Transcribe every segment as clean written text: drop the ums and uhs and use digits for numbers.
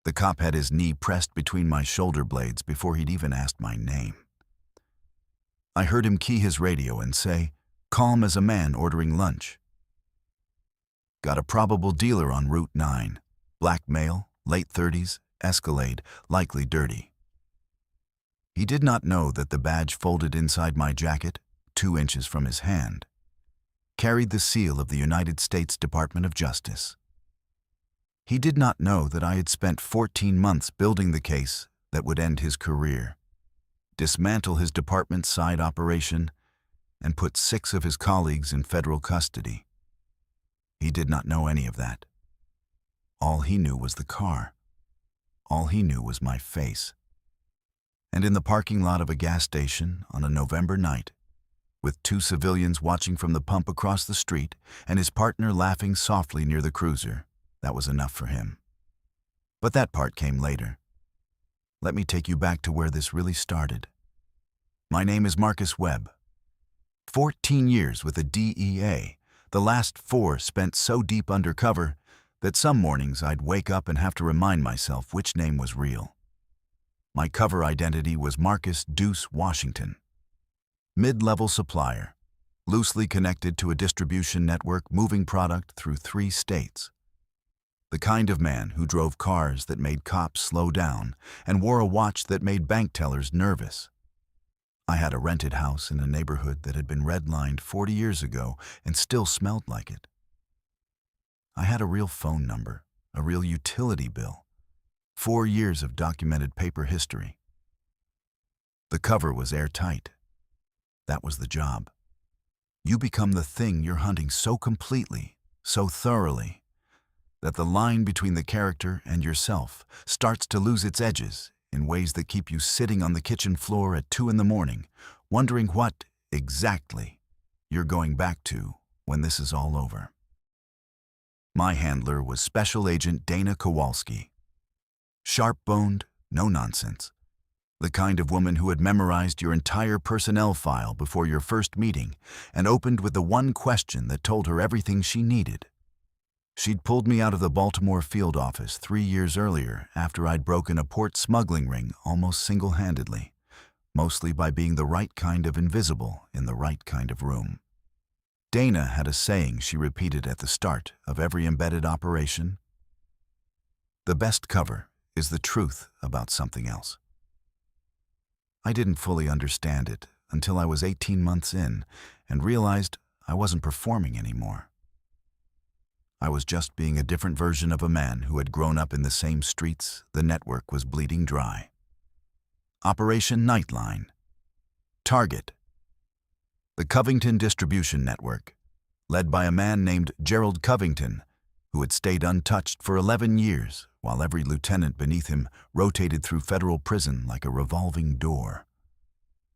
The cop had his knee pressed between my shoulder blades before he'd even asked my name. I heard him key his radio and say, calm as a man ordering lunch. Got a probable dealer on Route 9. Black male, late 30s, Escalade, likely dirty. He did not know that the badge folded inside my jacket, 2 inches from his hand, carried the seal of the United States Department of Justice. He did not know that I had spent 14 months building the case that would end his career, dismantle his department's side operation, and put 6 of his colleagues in federal custody. He did not know any of that. All he knew was the car. All he knew was my face. And in the parking lot of a gas station on a November night, with 2 civilians watching from the pump across the street and his partner laughing softly near the cruiser, that was enough for him. But that part came later. Let me take you back to where this really started. My name is Marcus Webb. 14 years with the DEA, the last 4 spent so deep undercover that some mornings I'd wake up and have to remind myself which name was real. My cover identity was Marcus Deuce Washington. Mid-level supplier, loosely connected to a distribution network moving product through 3 states. The kind of man who drove cars that made cops slow down and wore a watch that made bank tellers nervous. I had a rented house in a neighborhood that had been redlined 40 years ago and still smelled like it. I had a real phone number, a real utility bill, 4 years of documented paper history. The cover was airtight. That was the job. You become the thing you're hunting so completely, so thoroughly, that the line between the character and yourself starts to lose its edges in ways that keep you sitting on the kitchen floor at 2 in the morning, wondering what, exactly, you're going back to when this is all over. My handler was Special Agent Dana Kowalski. Sharp-boned, no nonsense. The kind of woman who had memorized your entire personnel file before your first meeting and opened with the one question that told her everything she needed. She'd pulled me out of the Baltimore field office 3 years earlier after I'd broken a port smuggling ring almost single-handedly, mostly by being the right kind of invisible in the right kind of room. Dana had a saying she repeated at the start of every embedded operation. The best cover is the truth about something else. I didn't fully understand it until I was 18 months in and realized I wasn't performing anymore. I was just being a different version of a man who had grown up in the same streets the network was bleeding dry. Operation Nightline. Target. The Covington Distribution Network, led by a man named Gerald Covington, who had stayed untouched for 11 years while every lieutenant beneath him rotated through federal prison like a revolving door.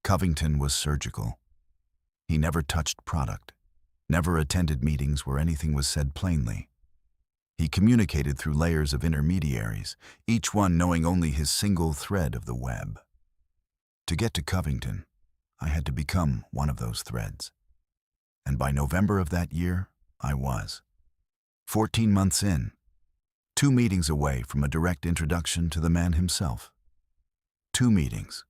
Covington was surgical. He never touched product, never attended meetings where anything was said plainly. He communicated through layers of intermediaries, each one knowing only his single thread of the web. To get to Covington, I had to become one of those threads. And by November of that year, I was. 14 months in, 2 meetings away from a direct introduction to the man himself. 2 meetings.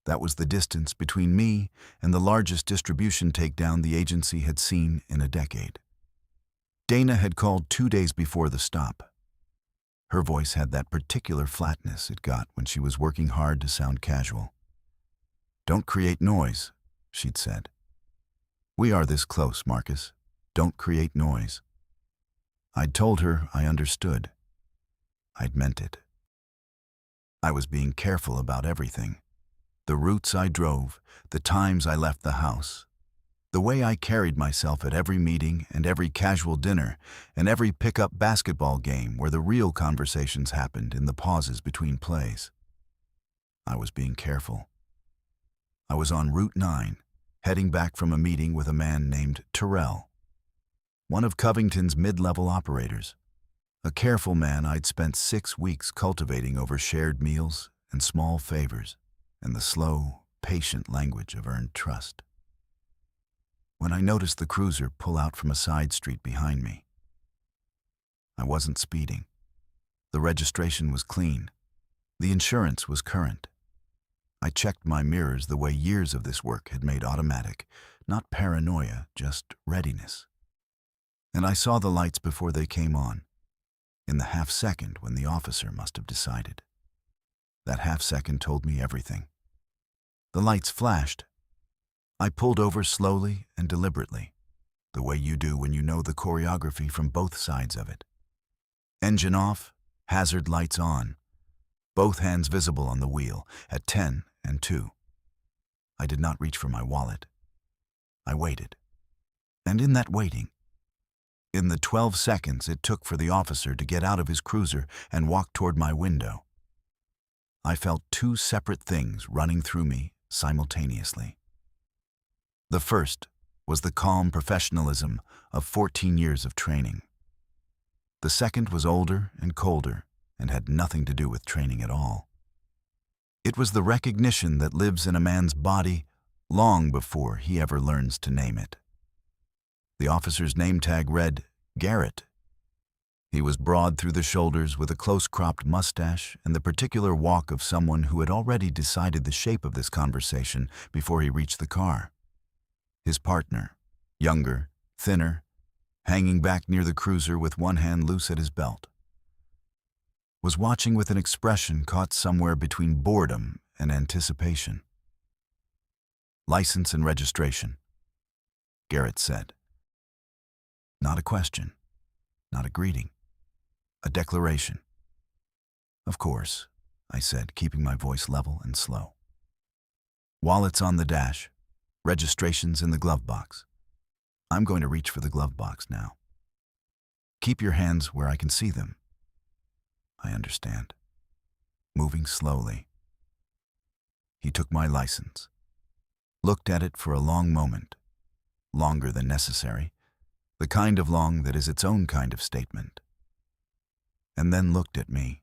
That was the distance between me and the largest distribution takedown the agency had seen in a decade. Dana had called 2 days before the stop. Her voice had that particular flatness it got when she was working hard to sound casual. "Don't create noise," she'd said. "We are this close, Marcus. Don't create noise." I'd told her I understood. I'd meant it. I was being careful about everything. The routes I drove, the times I left the house, the way I carried myself at every meeting and every casual dinner and every pickup basketball game where the real conversations happened in the pauses between plays. I was being careful. I was on Route 9, heading back from a meeting with a man named Terrell, one of Covington's mid-level operators, a careful man I'd spent 6 weeks cultivating over shared meals and small favors and the slow, patient language of earned trust. When I noticed the cruiser pull out from a side street behind me, I wasn't speeding. The registration was clean. The insurance was current. I checked my mirrors the way years of this work had made automatic, not paranoia, just readiness. And I saw the lights before they came on, in the half-second when the officer must have decided. That half-second told me everything. The lights flashed. I pulled over slowly and deliberately, the way you do when you know the choreography from both sides of it. Engine off, hazard lights on, both hands visible on the wheel at 10 and 2. I did not reach for my wallet. I waited. And in that waiting, in the 12 seconds it took for the officer to get out of his cruiser and walk toward my window, I felt two separate things running through me simultaneously. The first was the calm professionalism of 14 years of training. The second was older and colder and had nothing to do with training at all. It was the recognition that lives in a man's body long before he ever learns to name it. The officer's name tag read Garrett. He was broad through the shoulders with a close-cropped mustache and the particular walk of someone who had already decided the shape of this conversation before he reached the car. His partner, younger, thinner, hanging back near the cruiser with one hand loose at his belt, was watching with an expression caught somewhere between boredom and anticipation. "License and registration," Garrett said. Not a question, not a greeting, a declaration. "Of course," I said, keeping my voice level and slow. "Wallets on the dash, registrations in the glove box." I'm going to reach for the glove box now. "Keep your hands where I can see them." "I understand." Moving slowly. He took my license, looked at it for a long moment, longer than necessary, the kind of long that is its own kind of statement, and then looked at me.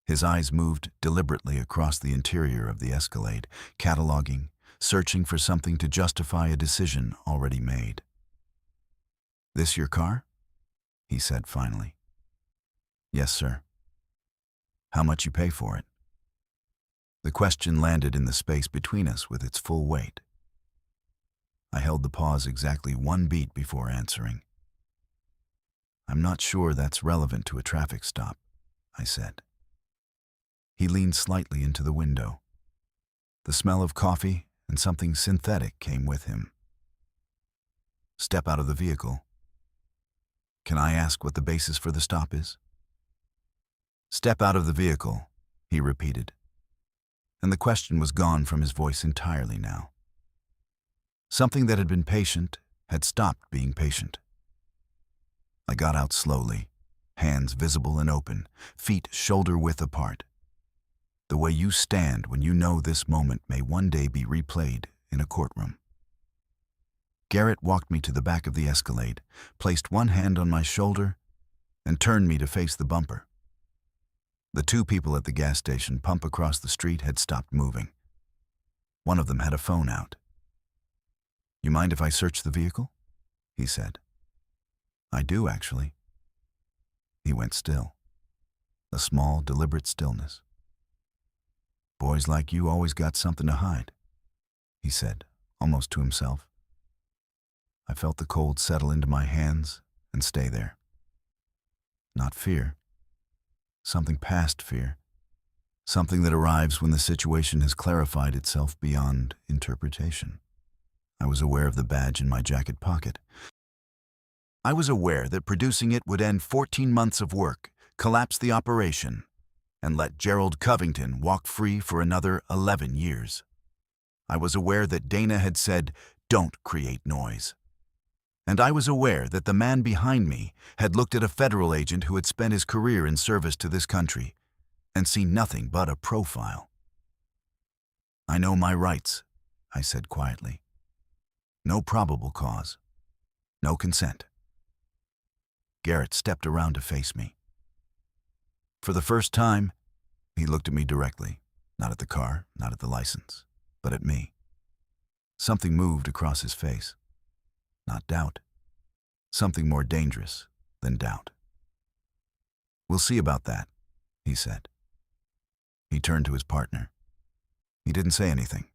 His eyes moved deliberately across the interior of the Escalade, cataloging, searching for something to justify a decision already made. "This your car?" he said finally. "Yes, sir." "How much you pay for it?" The question landed in the space between us with its full weight. I held the pause exactly one beat before answering. "I'm not sure that's relevant to a traffic stop," I said. He leaned slightly into the window. The smell of coffee and something synthetic came with him. "Step out of the vehicle." "Can I ask what the basis for the stop is?" "Step out of the vehicle," he repeated, and the question was gone from his voice entirely now. Something that had been patient had stopped being patient. I got out slowly, hands visible and open, feet shoulder-width apart. The way you stand when you know this moment may one day be replayed in a courtroom. Garrett walked me to the back of the Escalade, placed one hand on my shoulder, and turned me to face the bumper. The two people at the gas station pump across the street had stopped moving. One of them had a phone out. "You mind if I search the vehicle?" he said. "I do, actually." He went still. A small, deliberate stillness. "Boys like you always got something to hide," he said, almost to himself. I felt the cold settle into my hands and stay there. Not fear. Something past fear. Something that arrives when the situation has clarified itself beyond interpretation. I was aware of the badge in my jacket pocket. I was aware that producing it would end 14 months of work, collapse the operation, and let Gerald Covington walk free for another 11 years. I was aware that Dana had said, "Don't create noise." And I was aware that the man behind me had looked at a federal agent who had spent his career in service to this country and seen nothing but a profile. "I know my rights," I said quietly. "No probable cause. No consent." Garrett stepped around to face me. For the first time, he looked at me directly, not at the car, not at the license, but at me. Something moved across his face. Not doubt. Something more dangerous than doubt. "We'll see about that," he said. He turned to his partner. He didn't say anything.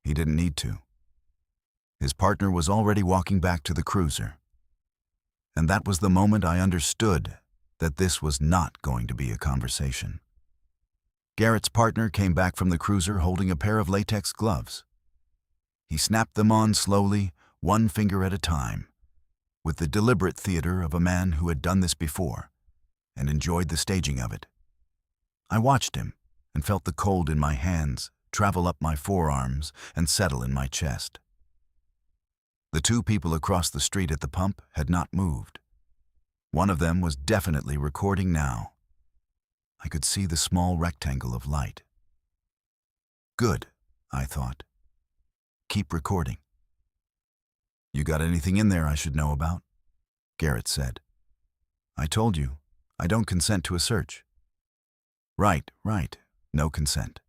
He didn't need to. His partner was already walking back to the cruiser. And that was the moment I understood that this was not going to be a conversation. Garrett's partner came back from the cruiser holding a pair of latex gloves. He snapped them on slowly, one finger at a time, with the deliberate theater of a man who had done this before and enjoyed the staging of it. I watched him and felt the cold in my hands travel up my forearms and settle in my chest. The two people across the street at the pump had not moved. One of them was definitely recording now. I could see the small rectangle of light. Good, I thought. Keep recording. "You got anything in there I should know about?" Garrett said. "I told you, I don't consent to a search." Right, no consent.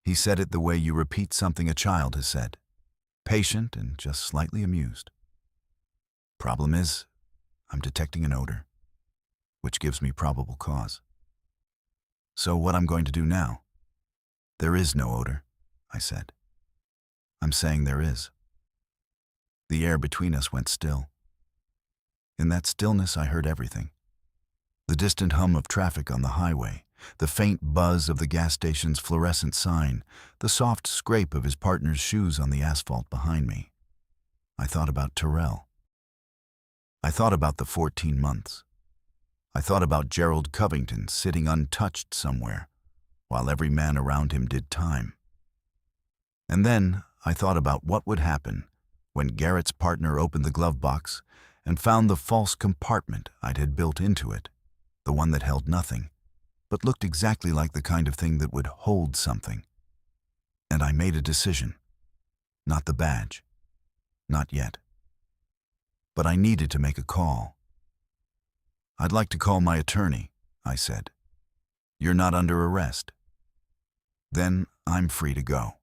He said it the way you repeat something a child has said, patient and just slightly amused. "Problem is, I'm detecting an odor, which gives me probable cause. So what I'm going to do now?" "There is no odor," I said. "I'm saying there is." The air between us went still. In that stillness I heard everything. The distant hum of traffic on the highway, the faint buzz of the gas station's fluorescent sign, the soft scrape of his partner's shoes on the asphalt behind me. I thought about Terrell. I thought about the 14 months. I thought about Gerald Covington sitting untouched somewhere, while every man around him did time. And then I thought about what would happen when Garrett's partner opened the glove box and found the false compartment I'd had built into it, the one that held nothing, but looked exactly like the kind of thing that would hold something. And I made a decision. Not the badge. Not yet. But I needed to make a call. "I'd like to call my attorney," I said. "You're not under arrest. Then I'm free to go."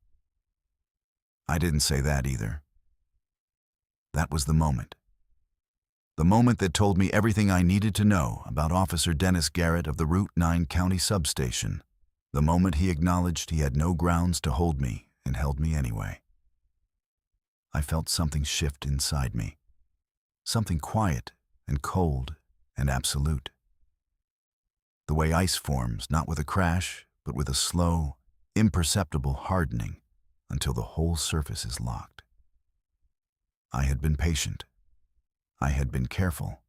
I didn't say that either. That was the moment. The moment that told me everything I needed to know about Officer Dennis Garrett of the Route 9 County Substation. The moment he acknowledged he had no grounds to hold me and held me anyway. I felt something shift inside me. Something quiet and cold and absolute. The way ice forms, not with a crash, but with a slow, imperceptible hardening until the whole surface is locked. I had been patient. I had been careful.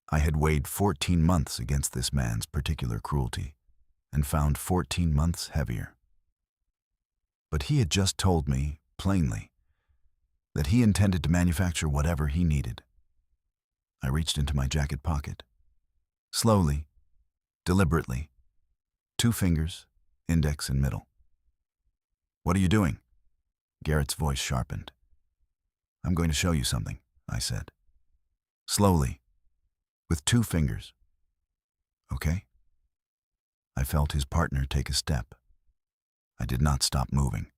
I had weighed 14 months against this man's particular cruelty and found 14 months heavier. But he had just told me, plainly, that he intended to manufacture whatever he needed. I reached into my jacket pocket. Slowly, deliberately, 2 fingers, index and middle. "What are you doing?" Garrett's voice sharpened. "I'm going to show you something," I said. Slowly, with 2 fingers. "Okay?" I felt his partner take a step. I did not stop moving.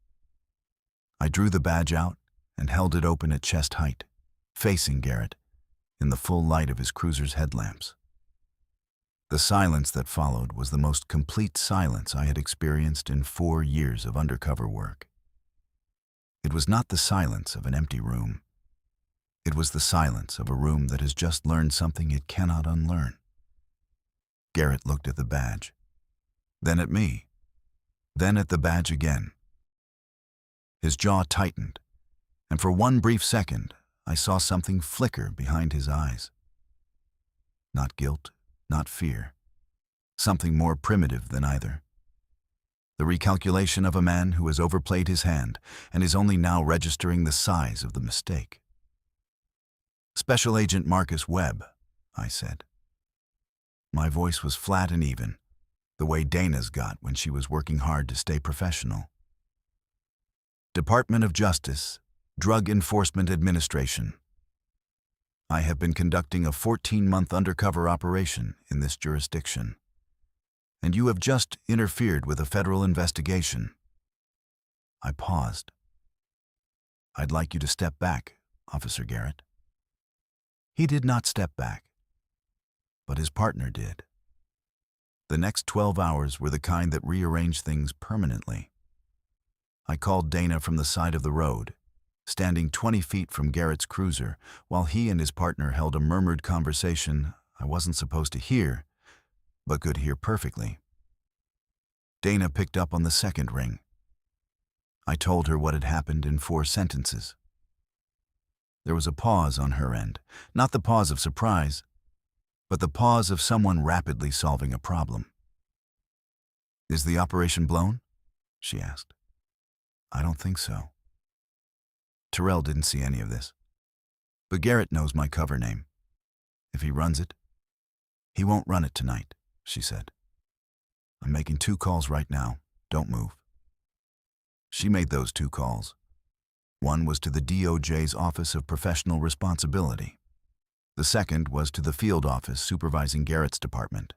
I drew the badge out and held it open at chest height, facing Garrett, in the full light of his cruiser's headlamps. The silence that followed was the most complete silence I had experienced in 4 years of undercover work. It was not the silence of an empty room. It was the silence of a room that has just learned something it cannot unlearn. Garrett looked at the badge, then at me, then at the badge again. His jaw tightened, and for one brief second, I saw something flicker behind his eyes. Not guilt, not fear. Something more primitive than either. The recalculation of a man who has overplayed his hand and is only now registering the size of the mistake. "Special Agent Marcus Webb," I said. My voice was flat and even, the way Dana's got when she was working hard to stay professional. "Department of Justice, Drug Enforcement Administration. I have been conducting a 14-month undercover operation in this jurisdiction, and you have just interfered with a federal investigation." I paused. "I'd like you to step back, Officer Garrett." He did not step back, but his partner did. The next 12 hours were the kind that rearranged things permanently. I called Dana from the side of the road, standing 20 feet from Garrett's cruiser, while he and his partner held a murmured conversation I wasn't supposed to hear, but could hear perfectly. Dana picked up on the second ring. I told her what had happened in 4 sentences. There was a pause on her end, not the pause of surprise, but the pause of someone rapidly solving a problem. "Is the operation blown?" she asked. "I don't think so." Terrell didn't see any of this. "But Garrett knows my cover name. If he runs it, he won't run it tonight," she said. "I'm making 2 calls right now. Don't move." She made those 2 calls. One was to the DOJ's Office of Professional Responsibility. The second was to the field office supervising Garrett's department.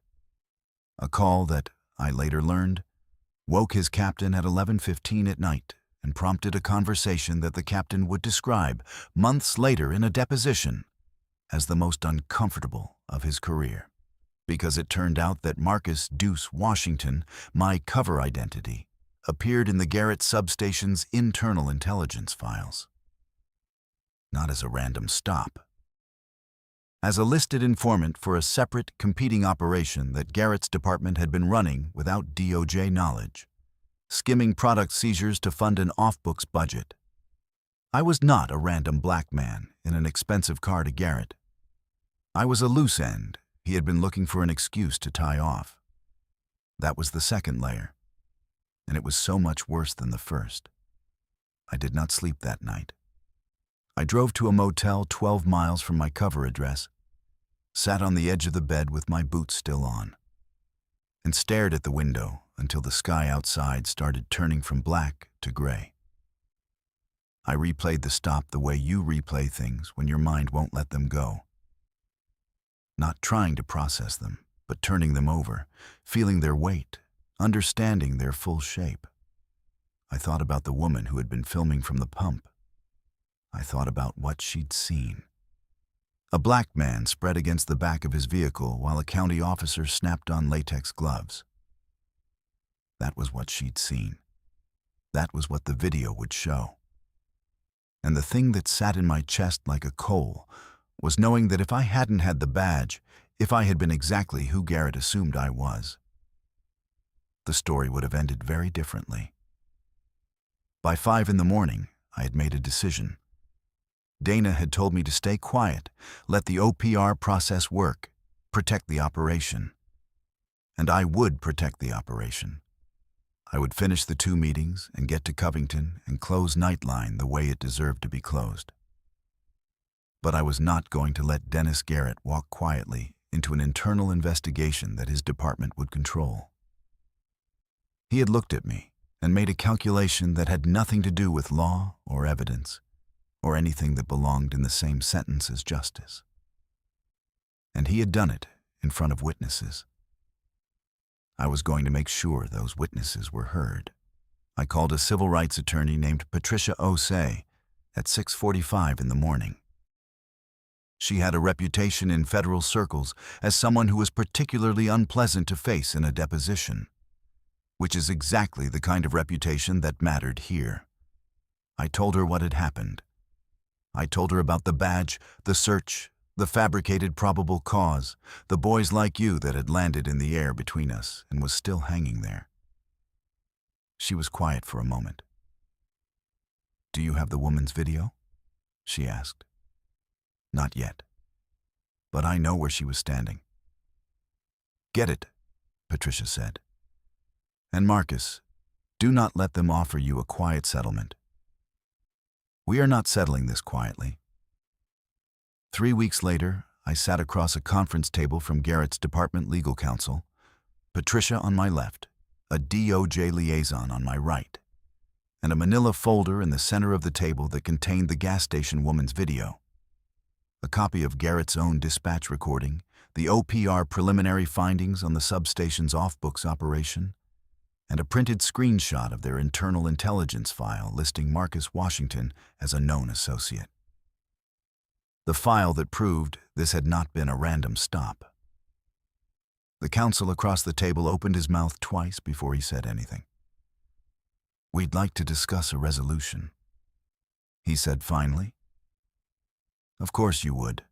A call that, I later learned, woke his captain at 11:15 at night and prompted a conversation that the captain would describe months later in a deposition as the most uncomfortable of his career, because it turned out that Marcus Deuce Washington, my cover identity, appeared in the Garrett substation's internal intelligence files. Not as a random stop. As a listed informant for a separate, competing operation that Garrett's department had been running without DOJ knowledge, skimming product seizures to fund an off-books budget. I was not a random black man in an expensive car to Garrett. I was a loose end he had been looking for an excuse to tie off. That was the second layer, and it was so much worse than the first. I did not sleep that night. I drove to a motel 12 miles from my cover address, sat on the edge of the bed with my boots still on, and stared at the window until the sky outside started turning from black to gray. I replayed the stop the way you replay things when your mind won't let them go. Not trying to process them, but turning them over, feeling their weight, understanding their full shape. I thought about the woman who had been filming from the pump. I thought about what she'd seen. A black man spread against the back of his vehicle while a county officer snapped on latex gloves. That was what she'd seen. That was what the video would show. And the thing that sat in my chest like a coal was knowing that if I hadn't had the badge, if I had been exactly who Garrett assumed I was, the story would have ended very differently. By 5 in the morning, I had made a decision. Dana had told me to stay quiet, let the OPR process work, protect the operation. And I would protect the operation. I would finish the 2 meetings and get to Covington and close Nightline the way it deserved to be closed. But I was not going to let Dennis Garrett walk quietly into an internal investigation that his department would control. He had looked at me and made a calculation that had nothing to do with law or evidence, or anything that belonged in the same sentence as justice. And he had done it in front of witnesses. I was going to make sure those witnesses were heard. I called a civil rights attorney named Patricia Osei at 6:45 in the morning. She had a reputation in federal circles as someone who was particularly unpleasant to face in a deposition, which is exactly the kind of reputation that mattered here. I told her what had happened. I told her about the badge, the search, the fabricated probable cause, the boys like you that had landed in the air between us and was still hanging there. She was quiet for a moment. "Do you have the woman's video?" she asked. "Not yet. But I know where she was standing." "Get it," Patricia said. "And Marcus, do not let them offer you a quiet settlement. We are not settling this quietly." 3 weeks later, I sat across a conference table from Garrett's department legal counsel, Patricia on my left, a DOJ liaison on my right, and a manila folder in the center of the table that contained the gas station woman's video. A copy of Garrett's own dispatch recording, the OPR preliminary findings on the substation's off-books operation, and a printed screenshot of their internal intelligence file listing Marcus Washington as a known associate. The file that proved this had not been a random stop. The counsel across the table opened his mouth twice before he said anything. "We'd like to discuss a resolution," he said finally. "Of course you would,"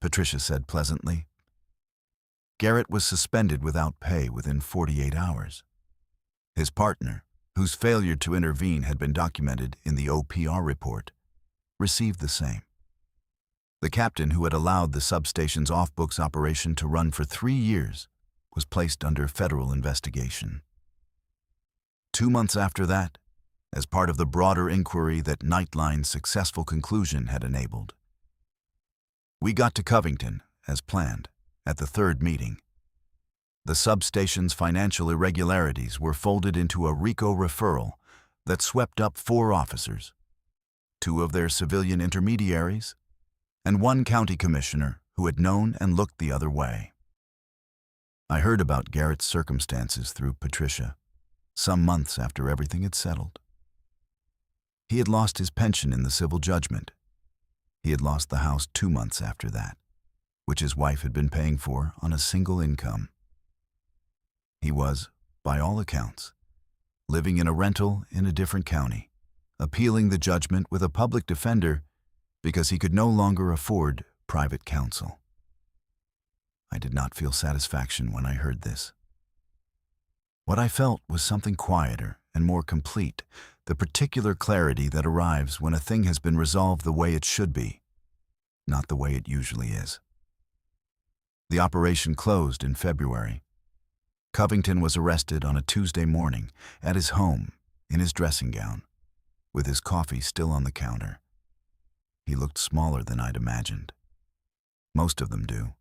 Patricia said pleasantly. Garrett was suspended without pay within 48 hours. His partner, whose failure to intervene had been documented in the OPR report, received the same. The captain who had allowed the substation's off-books operation to run for 3 years was placed under federal investigation. 2 months after that, as part of the broader inquiry that Nightline's successful conclusion had enabled, we got to Covington, as planned, at the third meeting. The substation's financial irregularities were folded into a RICO referral that swept up 4 officers, 2 of their civilian intermediaries, and 1 county commissioner who had known and looked the other way. I heard about Garrett's circumstances through Patricia, some months after everything had settled. He had lost his pension in the civil judgment. He had lost the house 2 months after that, which his wife had been paying for on a single income. He was, by all accounts, living in a rental in a different county, appealing the judgment with a public defender because he could no longer afford private counsel. I did not feel satisfaction when I heard this. What I felt was something quieter and more complete, the particular clarity that arrives when a thing has been resolved the way it should be, not the way it usually is. The operation closed in February. Covington was arrested on a Tuesday morning at his home in his dressing gown, with his coffee still on the counter. He looked smaller than I'd imagined. Most of them do.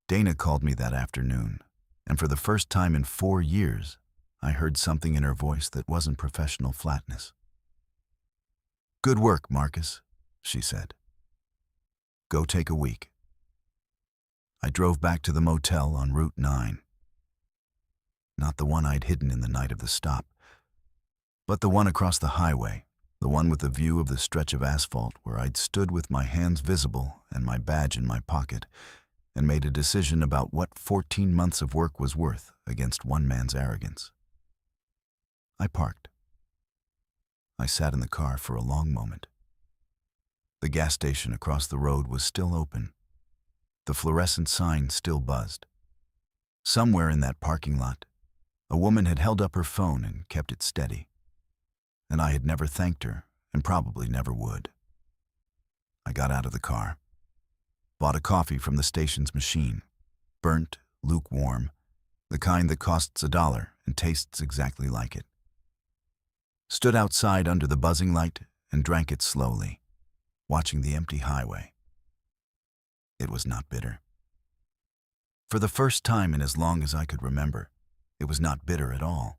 Dana called me that afternoon, and for the first time in 4 years, I heard something in her voice that wasn't professional flatness. "Good work, Marcus," she said. "Go take a week." I drove back to the motel on Route 9. Not the one I'd hidden in the night of the stop, but the one across the highway, the one with the view of the stretch of asphalt where I'd stood with my hands visible and my badge in my pocket and made a decision about what 14 months of work was worth against one man's arrogance. I parked. I sat in the car for a long moment. The gas station across the road was still open. The fluorescent sign still buzzed. Somewhere in that parking lot, a woman had held up her phone and kept it steady, and I had never thanked her and probably never would. I got out of the car, bought a coffee from the station's machine, burnt, lukewarm, the kind that costs $1 and tastes exactly like it. Stood outside under the buzzing light and drank it slowly, watching the empty highway. It was not bitter. For the first time in as long as I could remember, it was not bitter at all.